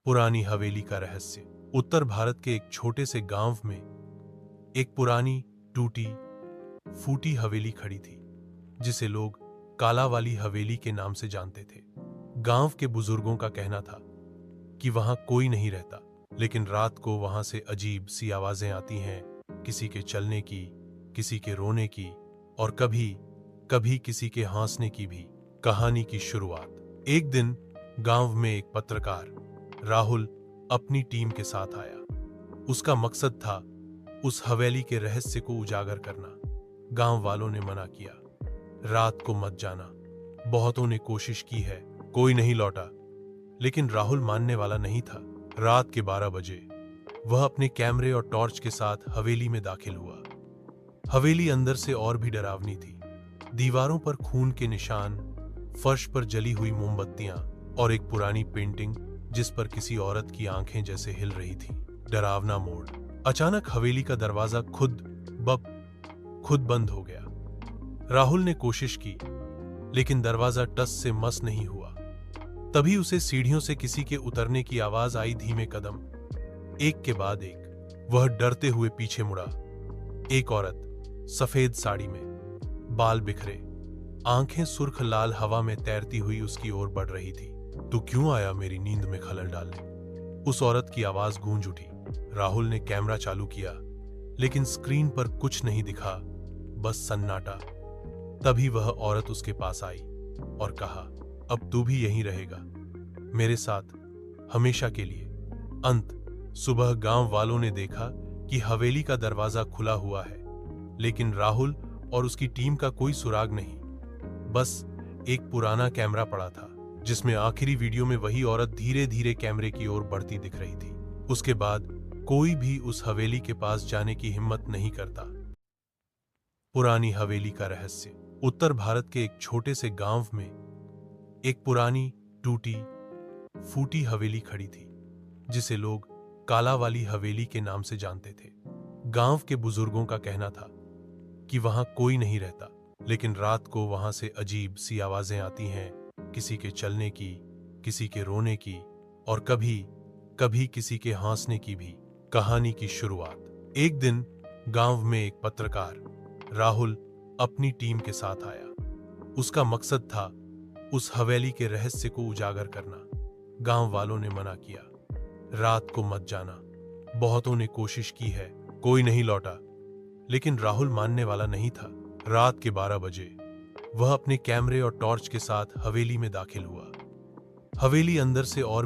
पुरानी हवेली का रहस्य। उत्तर भारत के एक छोटे से गांव में एक पुरानी टूटी फूटी हवेली खड़ी थी, जिसे लोग काला वाली हवेली के नाम से जानते थे। गांव के बुजुर्गों का कहना था कि वहां कोई नहीं रहता, लेकिन रात को वहां से अजीब सी आवाजें आती हैं, किसी के चलने की, किसी के रोने की और कभी कभी किसी के हंसने की भी। कहानी की शुरुआत। एक दिन गांव में एक पत्रकार राहुल अपनी टीम के साथ आया। उसका मकसद था उस हवेली के रहस्य को उजागर करना। गांव वालों ने मना किया, रात को मत जाना। बहुतों ने कोशिश की है, कोई नहीं लौटा, लेकिन राहुल मानने वाला नहीं था। रात के 12 बजे वह अपने कैमरे और टॉर्च के साथ हवेली में दाखिल हुआ। हवेली अंदर से और भी डरावनी थी। दीवारों पर खून के निशान, फर्श पर जली हुई मोमबत्तियां और एक पुरानी पेंटिंग जिस पर किसी औरत की आंखें जैसे हिल रही थी। डरावना मोड़। अचानक हवेली का दरवाजा खुद बंद हो गया। राहुल ने कोशिश की, लेकिन दरवाजा टस से मस नहीं हुआ। तभी उसे सीढ़ियों से किसी के उतरने की आवाज आई। धीमे कदम, एक के बाद एक। वह डरते हुए पीछे मुड़ा। एक औरत सफेद साड़ी में, बाल बिखरे, आंखें सुर्ख लाल हवा में तैरती हुई उसकी ओर बढ़ रही थी। तू क्यों आया मेरी नींद में खलल डालने? उस औरत की आवाज गूंज उठी। राहुल ने कैमरा चालू किया, लेकिन स्क्रीन पर कुछ नहीं दिखा, बस सन्नाटा। तभी वह औरत उसके पास आई और कहा, अब तू भी यहीं रहेगा मेरे साथ, हमेशा के लिए। अंत। सुबह गांव वालों ने देखा कि हवेली का दरवाजा खुला हुआ है, लेकिन राहुल और उसकी टीम का कोई सुराग नहीं। बस एक पुराना कैमरा पड़ा था, जिसमें आखिरी वीडियो में वही औरत धीरे धीरे कैमरे की ओर बढ़ती दिख रही थी। उसके बाद कोई भी उस हवेली के पास जाने की हिम्मत नहीं करता। पुरानी हवेली का रहस्य। उत्तर भारत के एक छोटे से गांव में एक पुरानी टूटी फूटी हवेली खड़ी थी, जिसे लोग काला वाली हवेली के नाम से जानते थे। गांव के बुजुर्गों का कहना था कि वहां कोई नहीं रहता, लेकिन रात को वहां से अजीब सी आवाजें आती हैं, किसी के चलने की, किसी के रोने की और कभी कभी किसी के हंसने की भी। कहानी की शुरुआत। एक दिन गांव में एक पत्रकार राहुल अपनी टीम के साथ आया। उसका मकसद था उस हवेली के रहस्य को उजागर करना। गांव वालों ने मना किया, रात को मत जाना। बहुतों ने कोशिश की है, कोई नहीं लौटा, लेकिन राहुल मानने वाला नहीं था। रात के 12 बजे वह अपने कैमरे और टॉर्च के साथ हवेली में दाखिल हुआ। हवेली अंदर से और